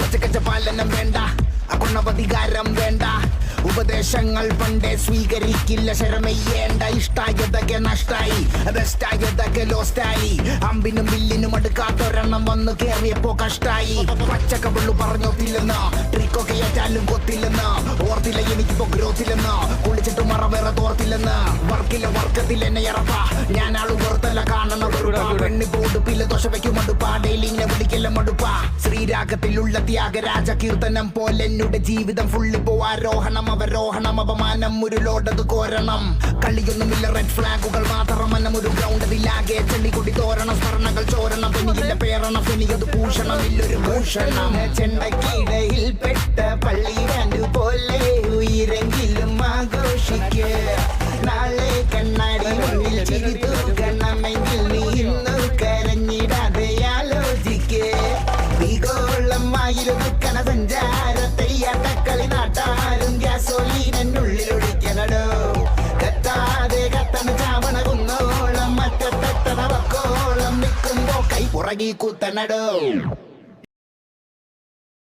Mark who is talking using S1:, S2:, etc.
S1: ഒറ്റക്കച്ച പാലനം വേണ്ട, അകുണവധികാരം വേണ്ട, ഉപദേശങ്ങൾ പണ്ടേ സ്വീകരിക്കില്ല, ശരമയ്യേണ്ട. ഇഷ്ടായതൊക്കെ നഷ്ടായി, ബെസ്റ്റായതൊക്കെ ലോസ്റ്റായി, അമ്പിനും വില്ലിനും അടുക്കാത്തൊരെണ്ണം വന്നു കേറിയപ്പോ കഷ്ടായി. പച്ചക്കവള്ളു പറഞ്ഞോത്തില്ലെന്ന്, ട്രിക്കൊക്കെ ഏറ്റാലും കൊത്തില്ലെന്ന്, ഓർത്തില്ല എനിക്കിപ്പോ ഗ്രോത്തില്ലെന്ന്, കുളിച്ചിട്ട് മറ വേറെ തോർത്തില്ലെന്ന്. വർക്കില്ല വർക്കത്തിൽ എന്നെ ഇറപ്പ, ഞാൻ ആള് വെറുത്തല്ല കാണണ പെണ്ണി പോടുപ്പില്ല, ദോശ വയ്ക്കും മടുപ്പാ, ഡെയിലി ഇങ്ങനെ വിളിക്കല്ല മടുപ്പാ. ശ്രീരാഗത്തിലുള്ള ത്യാഗരാജ കീർത്തനം പോലെ എന്നുടെ ജീവിതം ഫുള്ളിപ്പോ ആരോഹണം അവരോഹണം, അപമാനം ഒരു ലോഡത് കോരണം. കളിയൊന്നുമില്ല, റെഡ് ഫ്ലാഗുകൾ മാത്രം, മനം ഒരു ഗ്രൗണ്ട് അതിലാകെ ചെളി കൊടി തോരണം, സ്മരണകൾ ചോരണം, പെനിയുടെ പേരണം, പെനിയത് ഭൂഷണം ഇല്ലൊരു ഭൂഷണം. ചെണ്ടക്കിടയിൽ പെട്ട പള്ളി വാൻഡ് പോലെ ഉയരെങ്കിലും ആഘോഷിക്ക്, നാളെ കണ്ണാടി മുന്നിൽ ചിരി തൂക്കണമെങ്കിൽ നീ ഇന്നു കരഞ്ഞിടാതെ ആലോചിക്ക്. ഭീകോളമായിരുന്നു കനസഞ്ചാരത്തെ യാട്ടക്കളി നാട്ടാരും ഗ്യാസോലീനുള്ളിൽ ഒഴിക്കണടോ. കത്താതെ കത്തണ ചാവണ കുന്നോളം മറ്റത്തെത്തണ വക്കോളം നിൽക്കുമ്പോ കൈ പുറകി കുത്തണടോ.